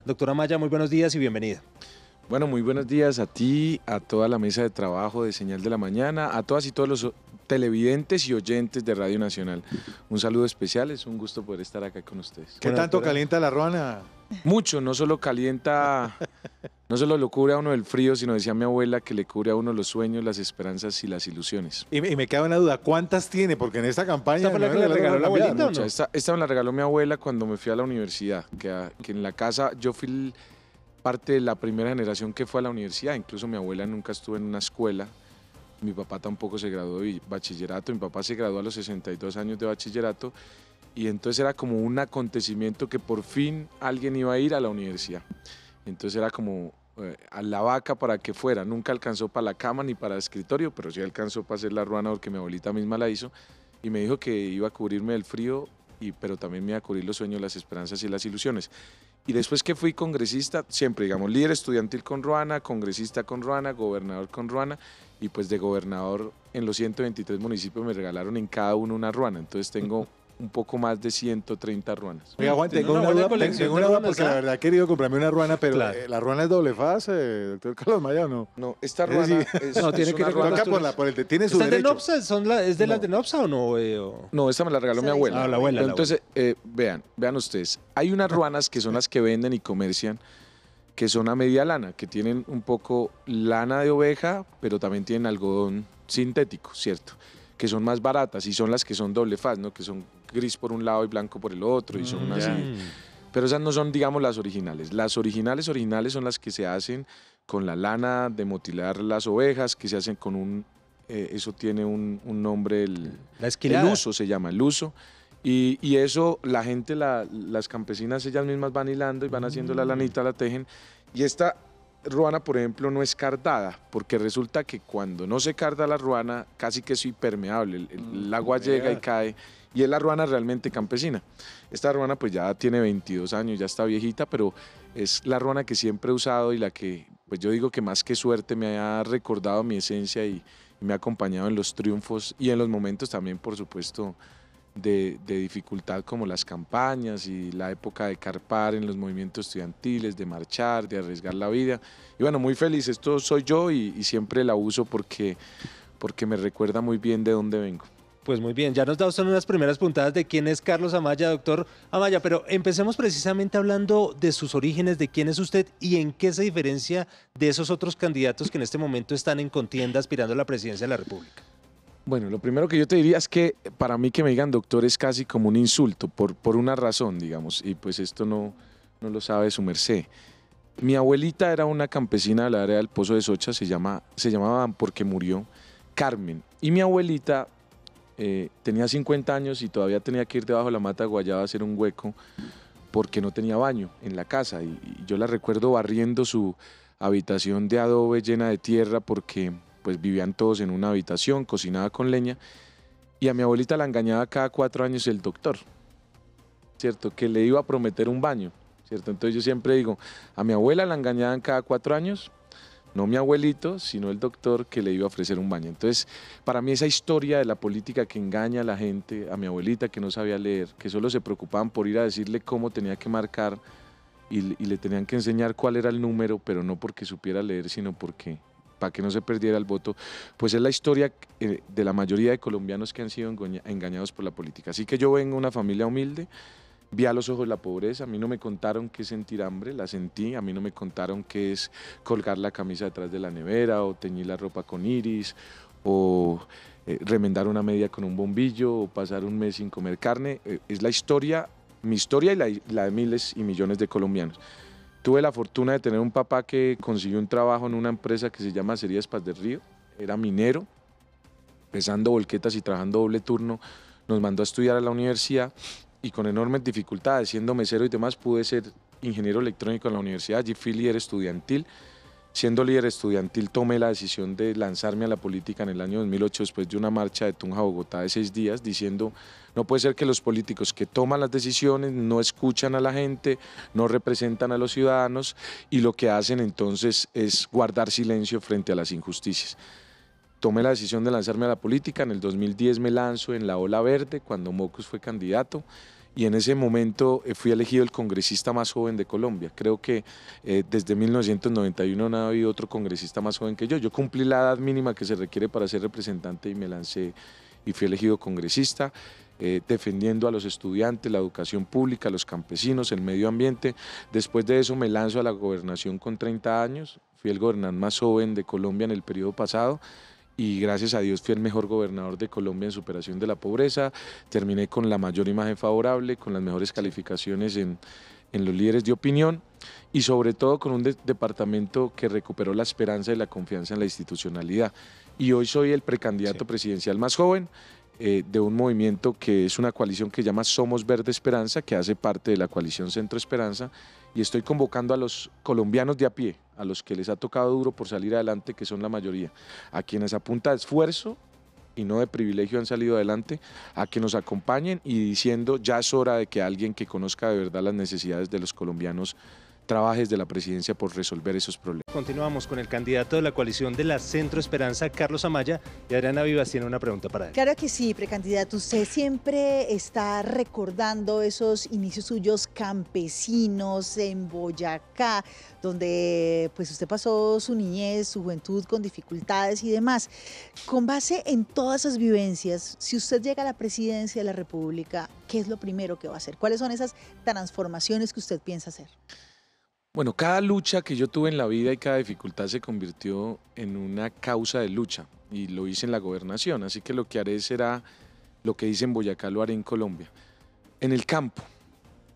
Doctora Amaya, muy buenos días y bienvenida. Bueno, muy buenos días a ti, a toda la mesa de trabajo de Señal de la Mañana, a todas y todos los televidentes y oyentes de Radio Nacional. Un saludo especial, es un gusto poder estar acá con ustedes. ¿Qué tanto calienta la ruana? Mucho, no solo calienta, no solo lo cubre a uno del frío, sino decía mi abuela que le cubre a uno los sueños, las esperanzas y las ilusiones. Y me queda una duda, ¿cuántas tiene? Porque en esta campaña... ¿Esta fue la que le regaló la abuelita o no? Esta me la regaló mi abuela cuando me fui a la universidad, que en la casa yo fui parte de la primera generación que fue a la universidad. Incluso mi abuela nunca estuvo en una escuela, mi papá tampoco se graduó de bachillerato, mi papá se graduó a los 62 años de bachillerato, y entonces era como un acontecimiento que por fin alguien iba a ir a la universidad. Entonces era como a la vaca para que fuera. Nunca alcanzó para la cama ni para el escritorio, pero sí alcanzó para hacer la ruana porque mi abuelita misma la hizo, y me dijo que iba a cubrirme del frío, pero también me iba a cubrir los sueños, las esperanzas y las ilusiones. Y después que fui congresista, siempre, digamos, líder estudiantil con ruana, congresista con ruana, gobernador con ruana, y pues de gobernador en los 123 municipios me regalaron en cada uno una ruana. Entonces tengo un poco más de 130 ruanas. Oiga, Juan, tengo una duda porque la verdad he querido comprarme una ruana, pero claro. ¿La ruana es doble fase, doctor Carlos Maya, o no? No, esta ruana no, tiene que toca tiene su derecho. ¿Es de Nopsa? ¿Es de las de Nopsa o no? No, esta me la regaló mi abuela. Ah, la abuela. Entonces, vean ustedes, hay unas ruanas que son las que venden y comercian, que son a media lana, que tienen un poco lana de oveja, pero también tienen algodón sintético, ¿cierto? Que son más baratas y son las que son doble faz, ¿no? Que son gris por un lado y blanco por el otro y son así. Pero esas no son, digamos, las originales. Las originales son las que se hacen con la lana de motilar las ovejas, que se hacen con un, eso tiene un nombre, la esquilada. El uso se llama, el uso. Y eso la gente, las campesinas, ellas mismas van hilando y van haciendo la lanita, la tejen. Y esta ruana, por ejemplo, no es cardada, porque resulta que cuando no se carda la ruana, casi que es impermeable, el agua llega y cae, y es la ruana realmente campesina. Esta ruana pues ya tiene 22 años, ya está viejita, pero es la ruana que siempre he usado y la que, pues yo digo que más que suerte me ha recordado mi esencia y me ha acompañado en los triunfos y en los momentos también, por supuesto, de dificultad, como las campañas y la época de carpar en los movimientos estudiantiles, de marchar, de arriesgar la vida. Y bueno, muy feliz, esto soy yo y siempre la uso porque me recuerda muy bien de dónde vengo. Pues muy bien, ya nos da usted unas primeras puntadas de quién es Carlos Amaya, doctor Amaya, pero empecemos precisamente hablando de sus orígenes, de quién es usted y en qué se diferencia de esos otros candidatos que en este momento están en contienda aspirando a la presidencia de la República. Bueno, lo primero que yo te diría es que para mí que me digan doctor es casi como un insulto, por una razón, digamos, y pues esto no lo sabe su merced. Mi abuelita era una campesina de la área del Pozo de Socha, se llamaba porque murió Carmen, y mi abuelita tenía 50 años y todavía tenía que ir debajo de la mata de guayaba a hacer un hueco porque no tenía baño en la casa, y yo la recuerdo barriendo su habitación de adobe llena de tierra porque pues vivían todos en una habitación, cocinaba con leña, y a mi abuelita la engañaba cada 4 años el doctor, ¿cierto? Que le iba a prometer un baño, ¿cierto? Entonces yo siempre digo, a mi abuela la engañaban cada 4 años, no mi abuelito, sino el doctor que le iba a ofrecer un baño. Entonces, para mí esa historia de la política que engaña a la gente, a mi abuelita que no sabía leer, que solo se preocupaban por ir a decirle cómo tenía que marcar y le tenían que enseñar cuál era el número, pero no porque supiera leer, sino porque para que no se perdiera el voto, pues es la historia de la mayoría de colombianos que han sido engañados por la política. Así que yo vengo de una familia humilde, vi a los ojos la pobreza, a mí no me contaron qué es sentir hambre, la sentí, a mí no me contaron qué es colgar la camisa detrás de la nevera o teñir la ropa con iris o remendar una media con un bombillo o pasar un mes sin comer carne. Es la historia, mi historia y la de miles y millones de colombianos. Tuve la fortuna de tener un papá que consiguió un trabajo en una empresa que se llama Acerías Paz del Río, era minero, pesando volquetas y trabajando doble turno, nos mandó a estudiar a la universidad y con enormes dificultades, siendo mesero y demás, pude ser ingeniero electrónico en la universidad, allí fui líder estudiantil. Siendo líder estudiantil tomé la decisión de lanzarme a la política en el año 2008 después de una marcha de Tunja a Bogotá de 6 días diciendo no puede ser que los políticos que toman las decisiones no escuchan a la gente, no representan a los ciudadanos y lo que hacen entonces es guardar silencio frente a las injusticias. Tomé la decisión de lanzarme a la política, en el 2010 me lanzo en la Ola Verde cuando Mocus fue candidato y en ese momento fui elegido el congresista más joven de Colombia. Creo que desde 1991 no ha habido otro congresista más joven que yo. Yo cumplí la edad mínima que se requiere para ser representante y me lancé y fui elegido congresista, defendiendo a los estudiantes, la educación pública, a los campesinos, el medio ambiente. Después de eso me lanzo a la gobernación con 30 años, fui el gobernador más joven de Colombia en el periodo pasado y gracias a Dios fui el mejor gobernador de Colombia en superación de la pobreza, terminé con la mayor imagen favorable, con las mejores calificaciones en los líderes de opinión y sobre todo con un departamento que recuperó la esperanza y la confianza en la institucionalidad. Y hoy soy el precandidato presidencial más joven de un movimiento que es una coalición que llama Somos Verde Esperanza, que hace parte de la coalición Centro Esperanza, y estoy convocando a los colombianos de a pie, a los que les ha tocado duro por salir adelante, que son la mayoría, a quienes a punta de esfuerzo y no de privilegio han salido adelante, a que nos acompañen y diciendo ya es hora de que alguien que conozca de verdad las necesidades de los colombianos trabaje desde la presidencia por resolver esos problemas. Continuamos con el candidato de la coalición de la Centro Esperanza, Carlos Amaya, y Adriana Vivas tiene una pregunta para él. Claro que sí, precandidato. Usted siempre está recordando esos inicios suyos campesinos en Boyacá, donde pues usted pasó su niñez, su juventud con dificultades y demás. Con base en todas esas vivencias, si usted llega a la presidencia de la República, ¿qué es lo primero que va a hacer? ¿Cuáles son esas transformaciones que usted piensa hacer? Bueno, cada lucha que yo tuve en la vida y cada dificultad se convirtió en una causa de lucha y lo hice en la gobernación, así que lo que haré será lo que hice en Boyacá, lo haré en Colombia. En el campo,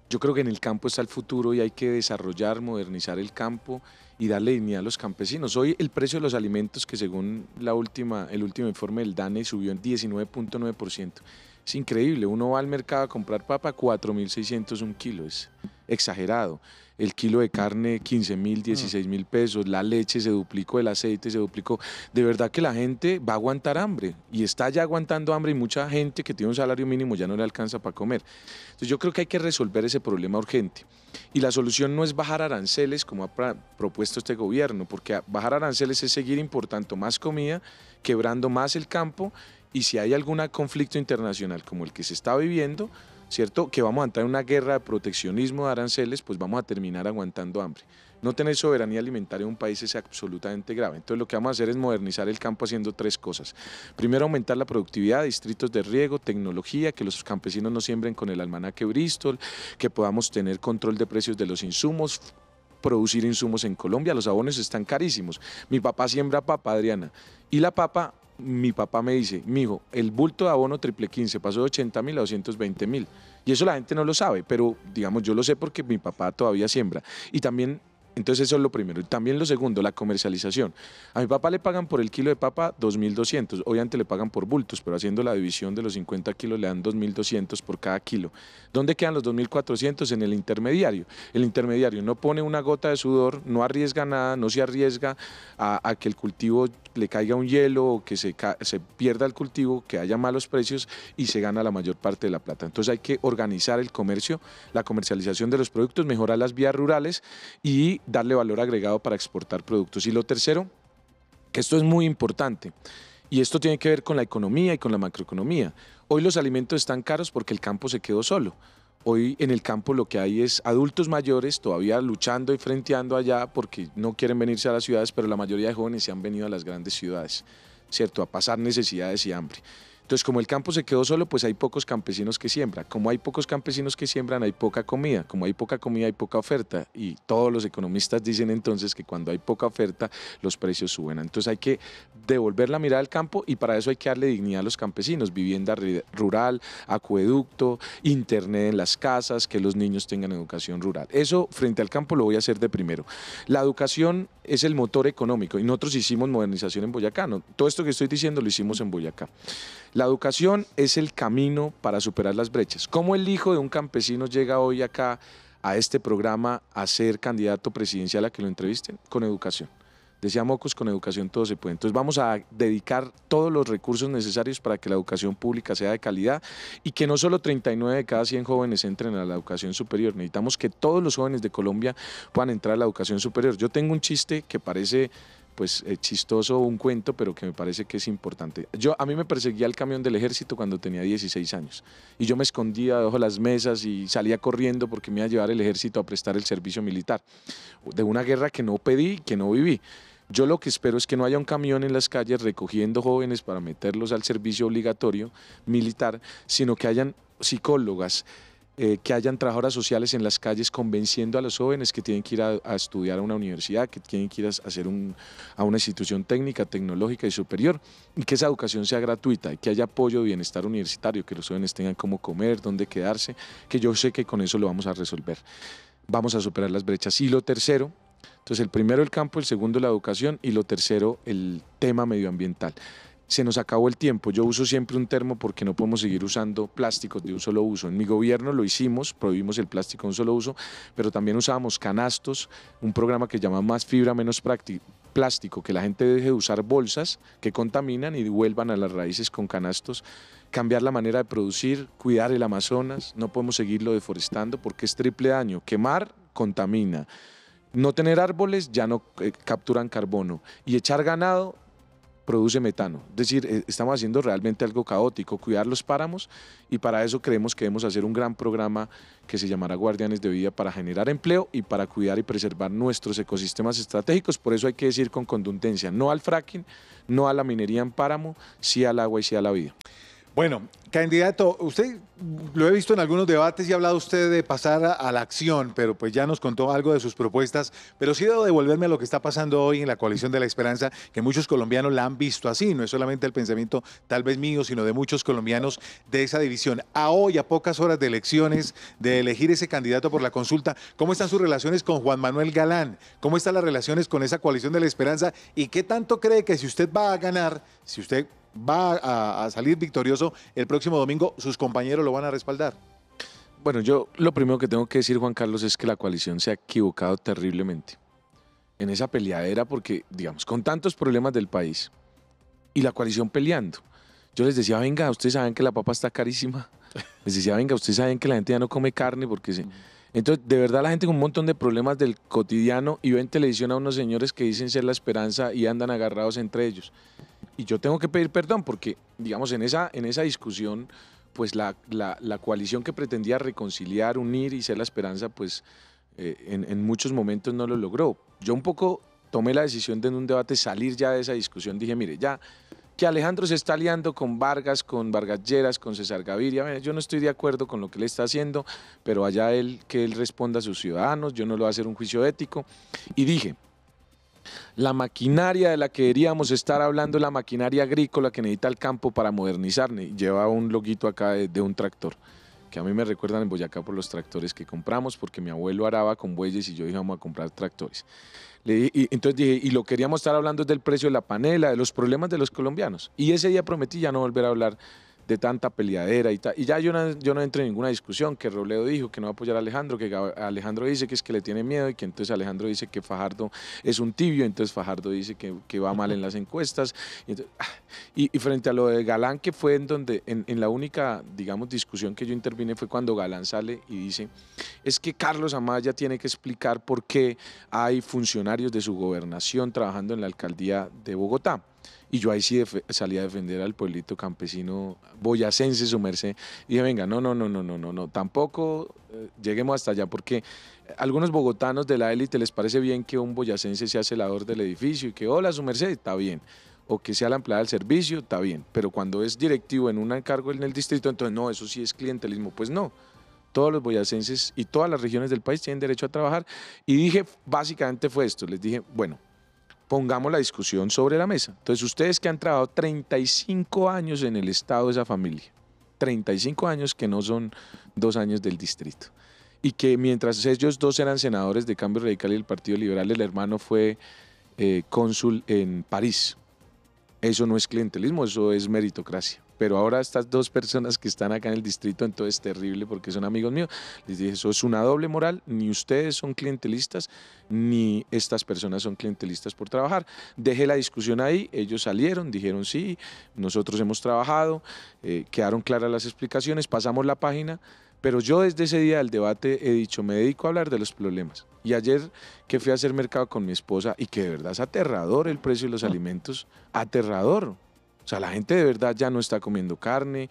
yo creo que en el campo está el futuro y hay que desarrollar, modernizar el campo y darle dignidad a los campesinos. Hoy el precio de los alimentos, que según el último informe del DANE subió en 19.9%. Es increíble, uno va al mercado a comprar papa, 4.600 un kilo, es exagerado. El kilo de carne, 15.000, 16.000 pesos, la leche se duplicó, el aceite se duplicó. De verdad que la gente va a aguantar hambre y está ya aguantando hambre y mucha gente que tiene un salario mínimo ya no le alcanza para comer. Entonces yo creo que hay que resolver ese problema urgente. Y la solución no es bajar aranceles como ha propuesto este gobierno, porque bajar aranceles es seguir importando más comida, quebrando más el campo, y si hay algún conflicto internacional como el que se está viviendo, ¿cierto? Que vamos a entrar en una guerra de proteccionismo de aranceles, pues vamos a terminar aguantando hambre. No tener soberanía alimentaria en un país es absolutamente grave. Entonces lo que vamos a hacer es modernizar el campo haciendo tres cosas. Primero, aumentar la productividad, distritos de riego, tecnología, que los campesinos no siembren con el almanaque Bristol, que podamos tener control de precios de los insumos, producir insumos en Colombia. Los abonos están carísimos. Mi papá siembra papa, Adriana, y la papa... Mi papá me dice, mijo, el bulto de abono triple 15 pasó de 80.000 a 220.000. Y eso la gente no lo sabe, pero digamos yo lo sé porque mi papá todavía siembra. Y también, entonces eso es lo primero. Y también lo segundo, la comercialización. A mi papá le pagan por el kilo de papa 2.200. Obviamente le pagan por bultos, pero haciendo la división de los 50 kilos le dan 2.200 por cada kilo. ¿Dónde quedan los 2.400? En el intermediario. El intermediario no pone una gota de sudor, no arriesga nada, no se arriesga a que el cultivo le caiga un hielo o que se pierda el cultivo, que haya malos precios y se gana la mayor parte de la plata. Entonces hay que organizar el comercio, la comercialización de los productos, mejorar las vías rurales y darle valor agregado para exportar productos. Y lo tercero, que esto es muy importante, y esto tiene que ver con la economía y con la macroeconomía. Hoy los alimentos están caros porque el campo se quedó solo. Hoy en el campo lo que hay es adultos mayores todavía luchando y frenteando allá porque no quieren venirse a las ciudades, pero la mayoría de jóvenes se han venido a las grandes ciudades, ¿cierto? A pasar necesidades y hambre. Entonces, como el campo se quedó solo, pues hay pocos campesinos que siembran. Como hay pocos campesinos que siembran, hay poca comida. Como hay poca comida, hay poca oferta. Y todos los economistas dicen entonces que cuando hay poca oferta, los precios suben. Entonces hay que devolver la mirada al campo y para eso hay que darle dignidad a los campesinos. Vivienda rural, acueducto, internet en las casas, que los niños tengan educación rural. Eso frente al campo lo voy a hacer de primero. La educación es el motor económico y nosotros hicimos modernización en Boyacá. ¿No? Todo esto que estoy diciendo lo hicimos en Boyacá. La educación es el camino para superar las brechas. ¿Cómo el hijo de un campesino llega hoy acá a este programa a ser candidato presidencial a que lo entrevisten? Con educación. Decía Mocos, con educación todo se puede. Entonces vamos a dedicar todos los recursos necesarios para que la educación pública sea de calidad y que no solo 39 de cada 100 jóvenes entren a la educación superior. Necesitamos que todos los jóvenes de Colombia puedan entrar a la educación superior. Yo tengo un chiste que parece pues chistoso un cuento, pero que me parece que es importante. A mí me perseguía el camión del ejército cuando tenía 16 años y yo me escondía debajo de las mesas y salía corriendo porque me iba a llevar el ejército a prestar el servicio militar de una guerra que no pedí, que no viví. Yo lo que espero es que no haya un camión en las calles recogiendo jóvenes para meterlos al servicio obligatorio militar, sino que hayan psicólogas, que hayan trabajadoras sociales en las calles convenciendo a los jóvenes que tienen que ir a estudiar a una universidad, que tienen que ir a hacer a una institución técnica, tecnológica y superior, y que esa educación sea gratuita, y que haya apoyo de bienestar universitario, que los jóvenes tengan cómo comer, dónde quedarse, que yo sé que con eso lo vamos a resolver. Vamos a superar las brechas. Y lo tercero, entonces el primero el campo, el segundo la educación y lo tercero el tema medioambiental. Se nos acabó el tiempo. Yo uso siempre un termo porque no podemos seguir usando plásticos de un solo uso. En mi gobierno lo hicimos, prohibimos el plástico de un solo uso, pero también usábamos canastos, un programa que llama Más Fibra, Menos Plástico, que la gente deje de usar bolsas que contaminan y vuelvan a las raíces con canastos, cambiar la manera de producir, cuidar el Amazonas, no podemos seguirlo deforestando porque es triple daño. Quemar contamina, no tener árboles ya no capturan carbono y echar ganado produce metano. Es decir, estamos haciendo realmente algo caótico, cuidar los páramos, y para eso creemos que debemos hacer un gran programa que se llamará Guardianes de Vida para generar empleo y para cuidar y preservar nuestros ecosistemas estratégicos. Por eso hay que decir con contundencia, no al fracking, no a la minería en páramo, sí al agua y sí a la vida. Bueno, candidato, usted lo he visto en algunos debates y ha hablado usted de pasar a la acción, pero pues ya nos contó algo de sus propuestas, pero sí debo devolverme a lo que está pasando hoy en la Coalición de la Esperanza, que muchos colombianos la han visto así, no es solamente el pensamiento tal vez mío, sino de muchos colombianos de esa división. A hoy, a pocas horas de elecciones, de elegir ese candidato por la consulta, ¿cómo están sus relaciones con Juan Manuel Galán? ¿Cómo están las relaciones con esa Coalición de la Esperanza? ¿Y qué tanto cree que si usted va a ganar, si usted va a salir victorioso el próximo domingo, sus compañeros lo van a respaldar? Bueno, yo lo primero que tengo que decir, Juan Carlos, es que la coalición se ha equivocado terriblemente en esa peleadera porque, digamos, con tantos problemas del país y la coalición peleando. Yo les decía, venga, ustedes saben que la papa está carísima. Les decía, venga, ustedes saben que la gente ya no come carne porque se... Entonces, de verdad, la gente con un montón de problemas del cotidiano y ve en televisión a unos señores que dicen ser la esperanza y andan agarrados entre ellos. Y yo tengo que pedir perdón porque, digamos, en esa discusión, pues la coalición que pretendía reconciliar, unir y ser la esperanza, pues en muchos momentos no lo logró. Yo un poco tomé la decisión de en un debate salir ya de esa discusión. Dije, mire, ya que Alejandro se está aliando con Vargas, con Vargas Lleras, con César Gaviria, yo no estoy de acuerdo con lo que él está haciendo, pero allá que él responda a sus ciudadanos, yo no le voy a hacer un juicio ético. Y dije, la maquinaria de la que deberíamos estar hablando es la maquinaria agrícola que necesita el campo para modernizar. Lleva un loguito acá de un tractor, que a mí me recuerdan en Boyacá por los tractores que compramos, porque mi abuelo araba con bueyes y yo dije, vamos a comprar tractores. Entonces dije, y lo queríamos estar hablando del precio de la panela, de los problemas de los colombianos. Y ese día prometí ya no volver a hablar de tanta peleadera y tal. Y ya yo no entré en ninguna discusión, que Robledo dijo que no va a apoyar a Alejandro, que Alejandro dice que es que le tiene miedo y que entonces Alejandro dice que Fajardo es un tibio, entonces Fajardo dice que va mal en las encuestas. Y frente a lo de Galán, que fue en donde, en la única, digamos, discusión que yo intervine fue cuando Galán sale y dice, es que Carlos Amaya tiene que explicar por qué hay funcionarios de su gobernación trabajando en la alcaldía de Bogotá. Y yo ahí sí salí a defender al pueblito campesino boyacense, su merced. Y dije, venga, no, tampoco lleguemos hasta allá, porque a algunos bogotanos de la élite les parece bien que un boyacense sea celador del edificio y que, hola, su merced, está bien. O que sea la empleada del servicio, está bien. Pero cuando es directivo en un encargo en el distrito, entonces no, eso sí es clientelismo. Pues no. Todos los boyacenses y todas las regiones del país tienen derecho a trabajar. Y dije, básicamente fue esto, les dije, bueno, pongamos la discusión sobre la mesa. Entonces, ustedes que han trabajado 35 años en el estado de esa familia, 35 años que no son 2 años del distrito, y que mientras ellos dos eran senadores de Cambio Radical y el Partido Liberal, el hermano fue cónsul en París. Eso no es clientelismo, eso es meritocracia. Pero ahora estas 2 personas que están acá en el distrito, entonces es terrible porque son amigos míos. Les dije, eso es una doble moral, ni ustedes son clientelistas, ni estas personas son clientelistas por trabajar. Dejé la discusión ahí, ellos salieron, dijeron sí, nosotros hemos trabajado, quedaron claras las explicaciones, pasamos la página, Pero yo desde ese día del debate he dicho, me dedico a hablar de los problemas. Y ayer que fui a hacer mercado con mi esposa y que de verdad es aterrador el precio de los alimentos, aterrador. O sea, la gente de verdad ya no está comiendo carne.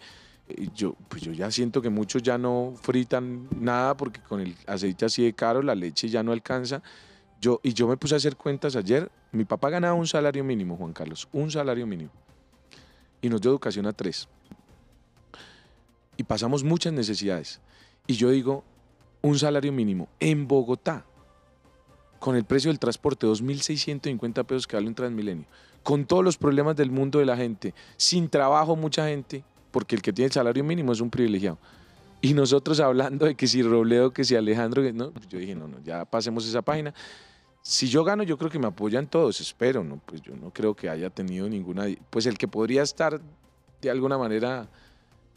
Pues yo ya siento que muchos ya no fritan nada porque con el aceite así de caro, la leche ya no alcanza. Y yo me puse a hacer cuentas ayer. Mi papá ganaba un salario mínimo, Juan Carlos, un salario mínimo. Y nos dio educación a 3. Y pasamos muchas necesidades. Y yo digo, un salario mínimo en Bogotá, con el precio del transporte, 2.650 pesos que vale un Transmilenio, con todos los problemas del mundo de la gente, sin trabajo mucha gente, porque el que tiene el salario mínimo es un privilegiado. Y nosotros hablando de que si Robledo, que si Alejandro, no, yo dije, no, ya pasemos esa página. Si yo gano, yo creo que me apoyan todos, espero, ¿no? Pues yo no creo que haya tenido ninguna... Pues el que podría estar de alguna manera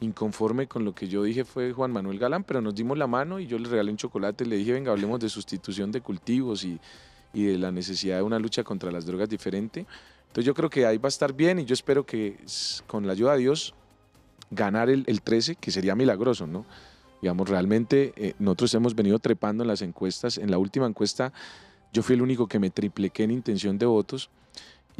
inconforme con lo que yo dije fue Juan Manuel Galán, pero nos dimos la mano y yo le regalé un chocolate, le dije, venga, hablemos de sustitución de cultivos y de la necesidad de una lucha contra las drogas diferente. Entonces yo creo que ahí va a estar bien y yo espero que con la ayuda de Dios ganar el 13, que sería milagroso, ¿no? Digamos, realmente nosotros hemos venido trepando en las encuestas. En la última encuesta yo fui el único que me tripliqué en intención de votos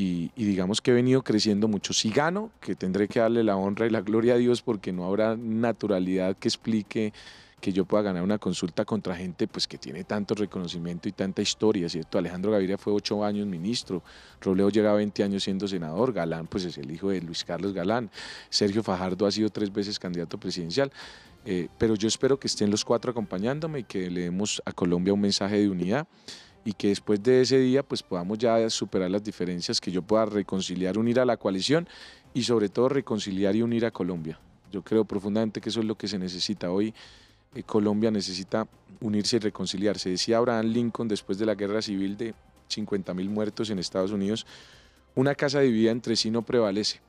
y digamos que he venido creciendo mucho. Si gano, que tendré que darle la honra y la gloria a Dios porque no habrá naturalidad que explique que yo pueda ganar una consulta contra gente pues, que tiene tanto reconocimiento y tanta historia, ¿cierto? Alejandro Gaviria fue 8 años ministro, Robledo llega a 20 años siendo senador, Galán pues es el hijo de Luis Carlos Galán, Sergio Fajardo ha sido 3 veces candidato presidencial, pero yo espero que estén los 4 acompañándome y que le demos a Colombia un mensaje de unidad y que después de ese día pues podamos ya superar las diferencias, que yo pueda reconciliar, unir a la coalición y sobre todo reconciliar y unir a Colombia. Yo creo profundamente que eso es lo que se necesita hoy. Colombia necesita unirse y reconciliarse. Decía Abraham Lincoln después de la guerra civil de 50.000 muertos en Estados Unidos, una casa dividida entre sí no prevalece.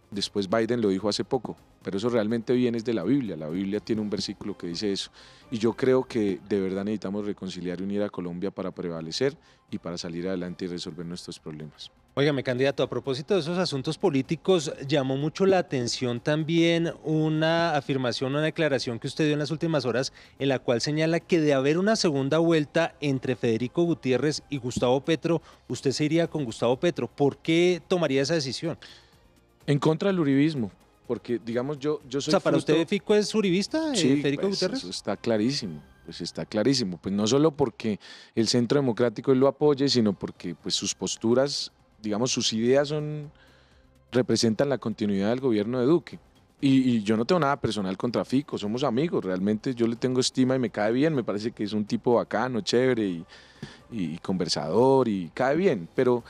Después Biden lo dijo hace poco, pero eso realmente viene de la Biblia. La Biblia tiene un versículo que dice eso. Y yo creo que de verdad necesitamos reconciliar y unir a Colombia para prevalecer y para salir adelante y resolver nuestros problemas. Óigame, candidato, a propósito de esos asuntos políticos, llamó mucho la atención también una afirmación, una declaración que usted dio en las últimas horas, en la cual señala que de haber una segunda vuelta entre Federico Gutiérrez y Gustavo Petro, usted se iría con Gustavo Petro. ¿Por qué tomaría esa decisión? En contra del uribismo, porque digamos yo soy... O sea, ¿para fruto... usted Fico es uribista, sí, Federico pues, Gutiérrez? Eso está clarísimo. Pues está clarísimo, pues no solo porque el Centro Democrático él lo apoye, sino porque pues sus posturas, digamos, sus ideas representan la continuidad del gobierno de Duque. Y yo no tengo nada personal contra Fico, somos amigos, realmente yo le tengo estima y me cae bien, me parece que es un tipo bacano, chévere y conversador y cae bien, pero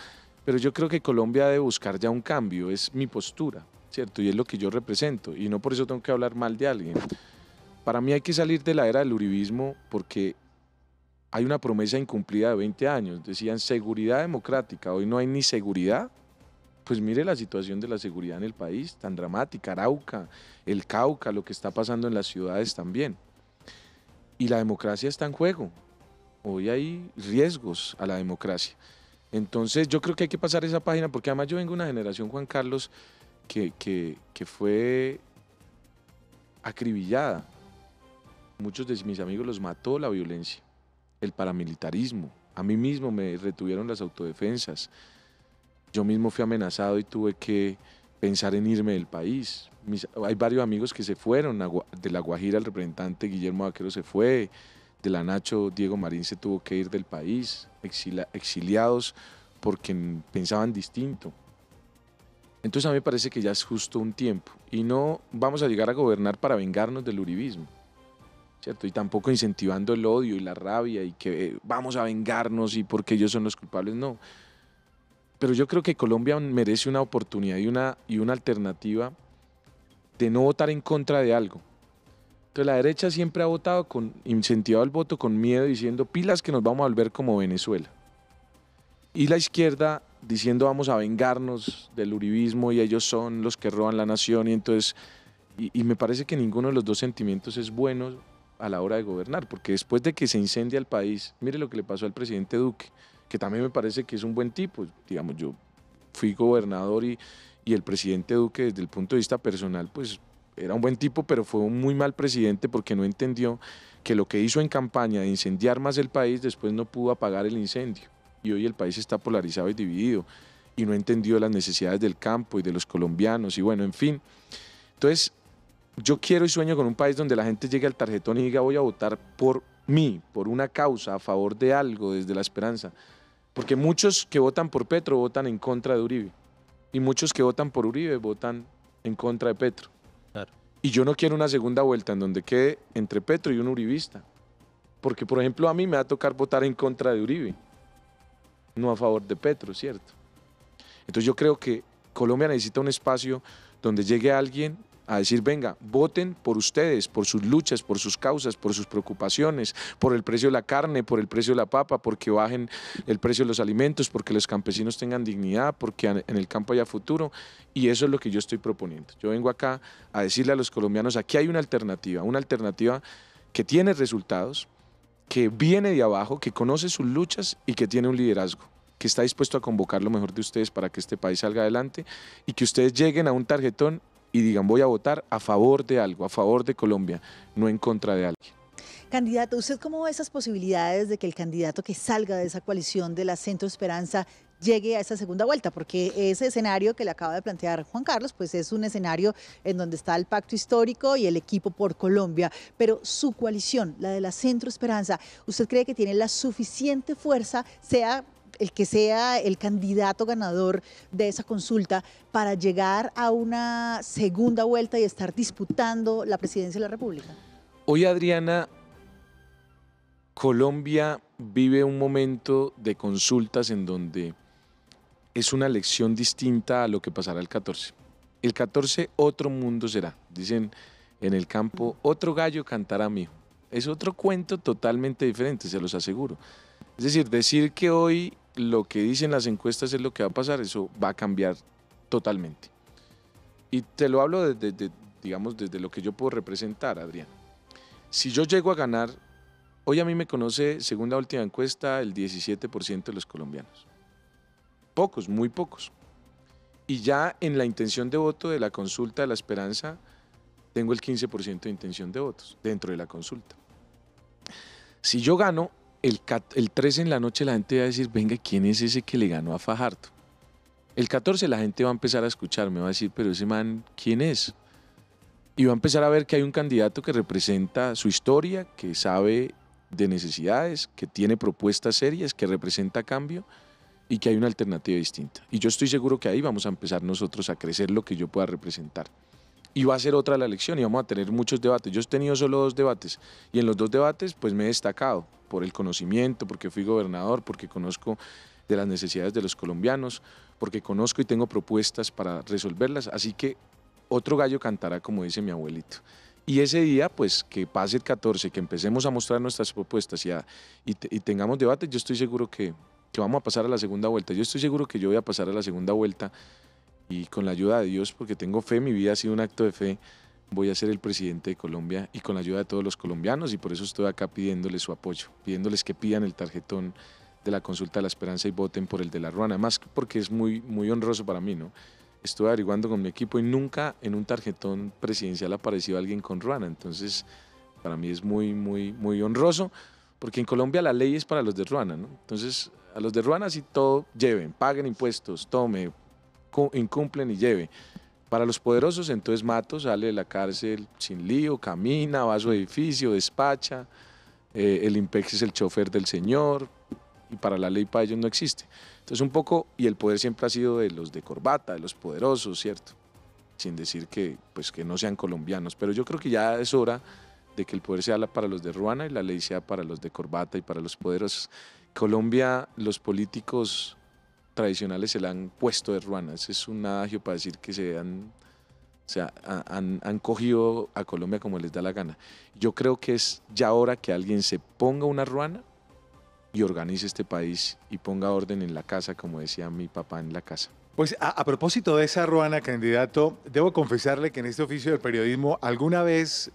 yo creo que Colombia debe buscar ya un cambio, es mi postura, ¿cierto? Y es lo que yo represento, y no por eso tengo que hablar mal de alguien. Para mí hay que salir de la era del uribismo porque hay una promesa incumplida de 20 años. Decían seguridad democrática, hoy no hay ni seguridad. Pues mire la situación de la seguridad en el país, tan dramática, Arauca, el Cauca, lo que está pasando en las ciudades también. Y la democracia está en juego. Hoy hay riesgos a la democracia. Entonces yo creo que hay que pasar esa página porque además yo vengo de una generación, Juan Carlos, que fue acribillada. Muchos de mis amigos los mató la violencia, el paramilitarismo. A mí mismo me retuvieron las autodefensas. Yo mismo fui amenazado y tuve que pensar en irme del país. Hay varios amigos que se fueron. De La Guajira el representante Guillermo Vaquero se fue. De la Nacho Diego Marín se tuvo que ir del país. Exiliados porque pensaban distinto. Entonces a mí me parece que ya es justo un tiempo. Y no vamos a llegar a gobernar para vengarnos del uribismo, ¿cierto? Y tampoco incentivando el odio y la rabia y que vamos a vengarnos y porque ellos son los culpables, no. Pero yo creo que Colombia merece una oportunidad y una alternativa de no votar en contra de algo. Entonces la derecha siempre ha votado incentivado el voto con miedo, diciendo pilas que nos vamos a volver como Venezuela. Y la izquierda diciendo vamos a vengarnos del uribismo y ellos son los que roban la nación y entonces... Y me parece que ninguno de los dos sentimientos es bueno a la hora de gobernar, porque después de que se incendia el país, mire lo que le pasó al presidente Duque, que también me parece que es un buen tipo, digamos, yo fui gobernador y el presidente Duque desde el punto de vista personal, pues era un buen tipo, pero fue un muy mal presidente porque no entendió que lo que hizo en campaña de incendiar más el país, después no pudo apagar el incendio. Y hoy el país está polarizado y dividido y no entendió las necesidades del campo y de los colombianos y bueno, en fin. Entonces, yo quiero y sueño con un país donde la gente llegue al tarjetón y diga voy a votar por mí, por una causa, a favor de algo, desde la esperanza. Porque muchos que votan por Petro votan en contra de Uribe y muchos que votan por Uribe votan en contra de Petro. Claro. Y yo no quiero una segunda vuelta en donde quede entre Petro y un uribista. Porque, por ejemplo, a mí me va a tocar votar en contra de Uribe, no a favor de Petro, ¿cierto? Entonces yo creo que Colombia necesita un espacio donde llegue alguien a decir, venga, voten por ustedes, por sus luchas, por sus causas, por sus preocupaciones, por el precio de la carne, por el precio de la papa, porque bajen el precio de los alimentos, porque los campesinos tengan dignidad, porque en el campo haya futuro. Y eso es lo que yo estoy proponiendo. Yo vengo acá a decirle a los colombianos, aquí hay una alternativa que tiene resultados, que viene de abajo, que conoce sus luchas y que tiene un liderazgo, que está dispuesto a convocar lo mejor de ustedes para que este país salga adelante y que ustedes lleguen a un tarjetón y digan voy a votar a favor de algo, a favor de Colombia, no en contra de alguien. Candidato, ¿usted cómo ve esas posibilidades de que el candidato que salga de esa coalición de la Centro Esperanza llegue a esa segunda vuelta? Porque ese escenario que le acaba de plantear Juan Carlos, pues es un escenario en donde está el pacto histórico y el equipo por Colombia, pero su coalición, la de la Centro Esperanza, ¿usted cree que tiene la suficiente fuerza, sea el que sea el candidato ganador de esa consulta, para llegar a una segunda vuelta y estar disputando la presidencia de la República? Hoy, Adriana, Colombia vive un momento de consultas en donde es una elección distinta a lo que pasará el 14. El 14 otro mundo será, dicen en el campo, otro gallo cantará mijo. Es otro cuento totalmente diferente, se los aseguro. Es decir que hoy lo que dicen las encuestas es lo que va a pasar, eso va a cambiar totalmente. Y te lo hablo digamos, desde lo que yo puedo representar, Adrián. Si yo llego a ganar, hoy a mí me conoce, según la última encuesta, el 17% de los colombianos. Pocos, muy pocos. Y ya en la intención de voto de la consulta de la esperanza, tengo el 15% de intención de votos dentro de la consulta. Si yo gano, el 13 en la noche la gente va a decir, venga, ¿quién es ese que le ganó a Fajardo? El 14 la gente va a empezar a escucharme, va a decir, pero ese man, ¿quién es? Y va a empezar a ver que hay un candidato que representa su historia, que sabe de necesidades, que tiene propuestas serias, que representa cambio y que hay una alternativa distinta. Y yo estoy seguro que ahí vamos a empezar nosotros a crecer lo que yo pueda representar. Y va a ser otra la elección y vamos a tener muchos debates. Yo he tenido solo 2 debates y en los 2 debates pues me he destacado por el conocimiento, porque fui gobernador, porque conozco de las necesidades de los colombianos, porque conozco y tengo propuestas para resolverlas. Así que otro gallo cantará, como dice mi abuelito. Y ese día, pues que pase el 14, que empecemos a mostrar nuestras propuestas y tengamos debates, yo estoy seguro que vamos a pasar a la segunda vuelta. Yo estoy seguro que yo voy a pasar a la segunda vuelta y con la ayuda de Dios, porque tengo fe, mi vida ha sido un acto de fe, voy a ser el presidente de Colombia y con la ayuda de todos los colombianos y por eso estoy acá pidiéndoles su apoyo, pidiéndoles que pidan el tarjetón de la consulta de la esperanza y voten por el de la Ruana, más porque es muy, muy honroso para mí, ¿no? Estuve averiguando con mi equipo y nunca en un tarjetón presidencial apareció alguien con Ruana, entonces para mí es muy, muy, muy honroso, porque en Colombia la ley es para los de Ruana, ¿no? Entonces a los de Ruana sí todo lleven, paguen impuestos, tome, incumplen y lleve. Para los poderosos, entonces Mato sale de la cárcel sin lío, camina, va a su edificio, despacha, el IMPEX es el chofer del señor, y para la ley para ellos no existe. Entonces un poco, y el poder siempre ha sido de los de corbata, de los poderosos, ¿cierto? Sin decir que, pues, que no sean colombianos, pero yo creo que ya es hora de que el poder sea para los de Ruana y la ley sea para los de corbata y para los poderosos. Colombia, los políticos tradicionales se la han puesto de Ruana. Ese es un adagio para decir que han cogido a Colombia como les da la gana. Yo creo que es ya hora que alguien se ponga una Ruana y organice este país y ponga orden en la casa, como decía mi papá, en la casa. Pues a propósito de esa Ruana, candidato, debo confesarle que en este oficio del periodismo alguna vez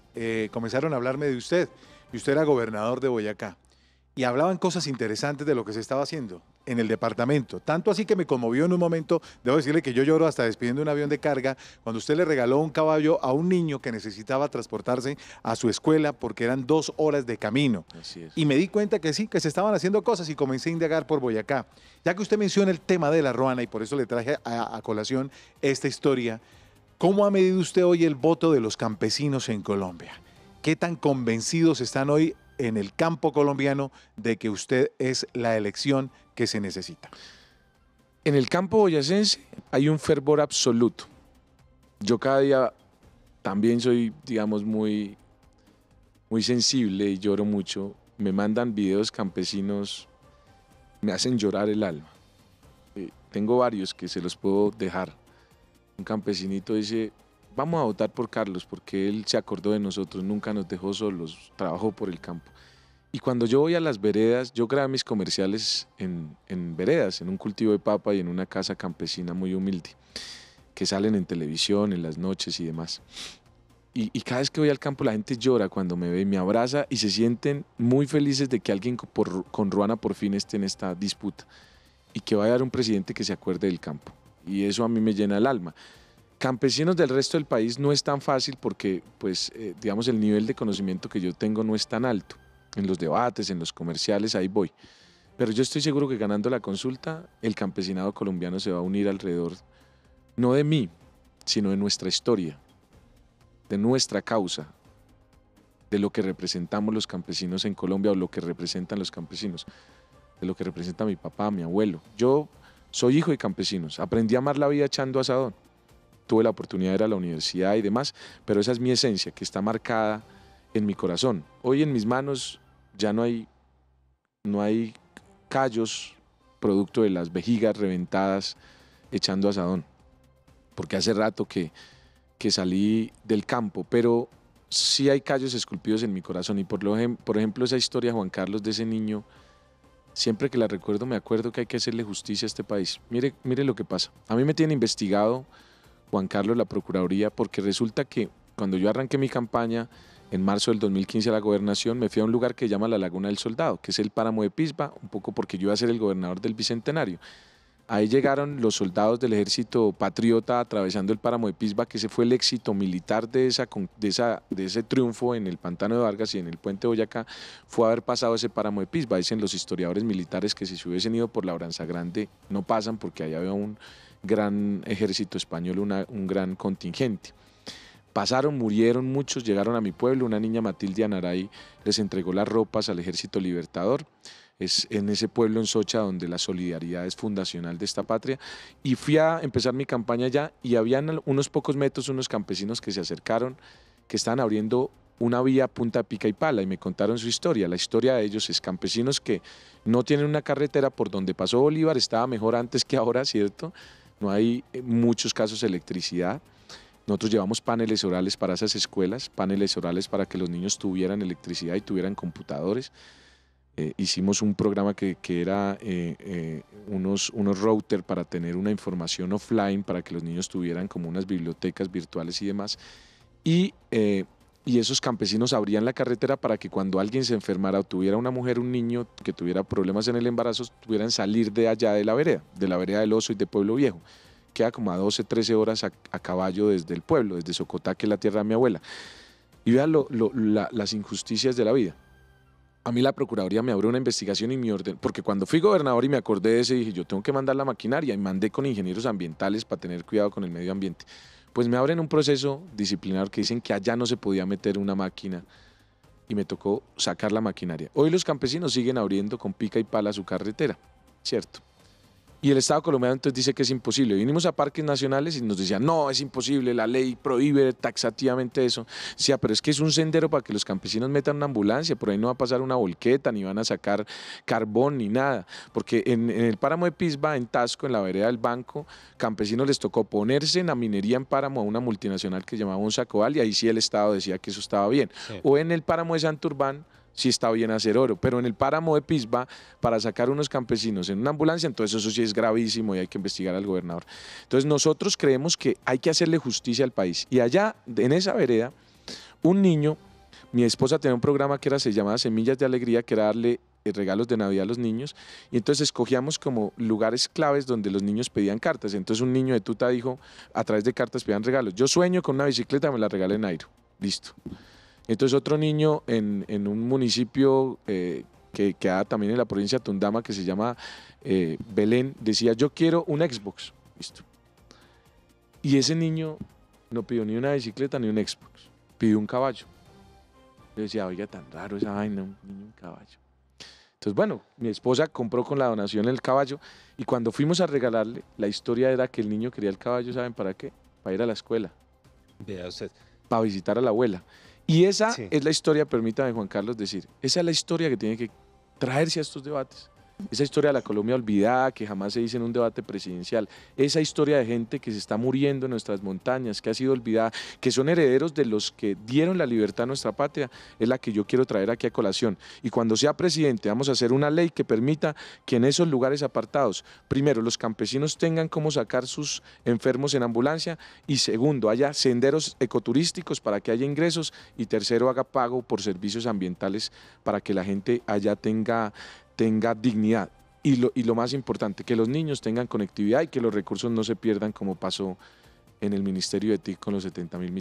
comenzaron a hablarme de usted, y usted era gobernador de Boyacá. y hablaban cosas interesantes de lo que se estaba haciendo en el departamento. Tanto así que me conmovió en un momento, debo decirle que yo lloro hasta despidiendo un avión de carga, cuando usted le regaló un caballo a un niño que necesitaba transportarse a su escuela porque eran 2 horas de camino. Así es. Y me di cuenta que sí, que se estaban haciendo cosas y comencé a indagar por Boyacá. Ya que usted menciona el tema de la ruana y por eso le traje a colación esta historia, ¿cómo ha medido usted hoy el voto de los campesinos en Colombia? ¿Qué tan convencidos están hoy en el campo colombiano de que usted es la elección que se necesita? En el campo boyacense hay un fervor absoluto. Yo cada día también soy, digamos, muy sensible y lloro mucho. Me mandan videos campesinos, me hacen llorar el alma. Tengo varios que se los puedo dejar. Un campesinito dice, vamos a votar por Carlos porque él se acordó de nosotros, nunca nos dejó solos, trabajó por el campo. Y cuando yo voy a las veredas, yo grabo mis comerciales en veredas, en un cultivo de papa y en una casa campesina muy humilde, que salen en televisión, en las noches y demás. Y cada vez que voy al campo la gente llora cuando me ve y me abraza y se sienten muy felices de que alguien con Ruana por fin esté en esta disputa y que vaya a dar un presidente que se acuerde del campo. Y eso a mí me llena el alma. Campesinos del resto del país no es tan fácil porque, pues, digamos, el nivel de conocimiento que yo tengo no es tan alto. En los debates, en los comerciales, ahí voy. Pero yo estoy seguro que ganando la consulta, el campesinado colombiano se va a unir alrededor, no de mí, sino de nuestra historia, de nuestra causa, de lo que representamos los campesinos en Colombia o lo que representan los campesinos, de lo que representa mi papá, mi abuelo. Yo soy hijo de campesinos, aprendí a amar la vida echando asadón. Tuve la oportunidad de ir a la universidad y demás, pero esa es mi esencia, que está marcada en mi corazón. Hoy en mis manos ya no hay callos producto de las vejigas reventadas echando asadón, porque hace rato que salí del campo, pero sí hay callos esculpidos en mi corazón y por ejemplo esa historia, Juan Carlos, de ese niño, siempre que la recuerdo me acuerdo que hay que hacerle justicia a este país. Mire lo que pasa. A mí me tiene investigado Juan Carlos, la Procuraduría, porque resulta que cuando yo arranqué mi campaña en marzo del 2015 a la gobernación, me fui a un lugar que se llama la Laguna del Soldado, que es el páramo de Pisba, un poco porque yo iba a ser el gobernador del Bicentenario. Ahí llegaron los soldados del ejército patriota atravesando el páramo de Pisba, que ese fue el éxito militar de ese triunfo en el Pantano de Vargas y en el Puente de Boyacá, fue haber pasado ese páramo de Pisba. Dicen los historiadores militares que si se hubiesen ido por Labranza Grande no pasan porque allá había un gran ejército español, un gran contingente. Pasaron, murieron muchos, llegaron a mi pueblo, una niña, Matilde Anaray, les entregó las ropas al Ejército Libertador. Es en ese pueblo, en Socha, donde la solidaridad es fundacional de esta patria. Y fui a empezar mi campaña allá y habían unos pocos metros unos campesinos que se acercaron, que estaban abriendo una vía punta pica y pala y me contaron su historia. La historia de ellos es campesinos que no tienen una carretera por donde pasó Bolívar, estaba mejor antes que ahora, ¿cierto? No hay muchos casos de electricidad. Nosotros llevamos paneles solares para esas escuelas, paneles solares para que los niños tuvieran electricidad y tuvieran computadores. Hicimos un programa que era unos routers para tener una información offline para que los niños tuvieran como unas bibliotecas virtuales y demás. Y esos campesinos abrían la carretera para que cuando alguien se enfermara o tuviera una mujer, un niño que tuviera problemas en el embarazo, pudieran salir de allá de la vereda del Oso y de Pueblo Viejo. Queda como a 12, 13 horas a caballo desde el pueblo, desde Socotá, que es la tierra de mi abuela. Y vean las injusticias de la vida. A mí la Procuraduría me abrió una investigación y me ordenó, porque cuando fui gobernador y me acordé de eso, dije, yo tengo que mandar la maquinaria y mandé con ingenieros ambientales para tener cuidado con el medio ambiente. Pues me abren un proceso disciplinar que dicen que allá no se podía meter una máquina y me tocó sacar la maquinaria. Hoy los campesinos siguen abriendo con pica y pala su carretera, ¿cierto? Y el Estado colombiano entonces dice que es imposible. Vinimos a parques nacionales y nos decían, no, es imposible, la ley prohíbe taxativamente eso. Decía, pero es que es un sendero para que los campesinos metan una ambulancia, por ahí no va a pasar una volqueta, ni van a sacar carbón, ni nada. Porque en el páramo de Pisba, en Tasco, en la vereda del Banco, campesinos les tocó ponerse en la minería en páramo a una multinacional que llamaba un Sacobal, y ahí sí el Estado decía que eso estaba bien. Sí. O en el páramo de Santurbán, sí está bien hacer oro, pero en el páramo de Pisba, para sacar unos campesinos en una ambulancia, entonces eso sí es gravísimo y hay que investigar al gobernador. Entonces nosotros creemos que hay que hacerle justicia al país. Y allá, en esa vereda, un niño, mi esposa tenía un programa que se llamaba Semillas de Alegría, que era darle regalos de Navidad a los niños, y entonces escogíamos como lugares claves donde los niños pedían cartas. Entonces un niño de Tuta dijo, a través de cartas pedían regalos. Yo sueño con una bicicleta, me la regalé Nairo. Listo. Entonces otro niño en un municipio que queda también en la provincia de Tundama, que se llama Belén, decía, yo quiero un Xbox. Listo. Y ese niño no pidió ni una bicicleta ni un Xbox, pidió un caballo. Yo decía, oiga, tan raro esa vaina, un niño, un caballo. Entonces, bueno, mi esposa compró con la donación el caballo, y cuando fuimos a regalarle, la historia era que el niño quería el caballo, ¿saben para qué? Para ir a la escuela, Vea usted. para visitar a la abuela. Y esa Sí. es la historia, permítame, Juan Carlos, decir, esa es la historia que tiene que traerse a estos debates. Esa historia de la Colombia olvidada, que jamás se dice en un debate presidencial. Esa historia de gente que se está muriendo en nuestras montañas, que ha sido olvidada, que son herederos de los que dieron la libertad a nuestra patria, es la que yo quiero traer aquí a colación. Y cuando sea presidente, vamos a hacer una ley que permita que en esos lugares apartados, primero, los campesinos tengan cómo sacar sus enfermos en ambulancia, y segundo, haya senderos ecoturísticos para que haya ingresos, y tercero, haga pago por servicios ambientales para que la gente allá tenga dignidad, y lo más importante, que los niños tengan conectividad y que los recursos no se pierdan como pasó en el Ministerio de TIC con los 70.000 millones.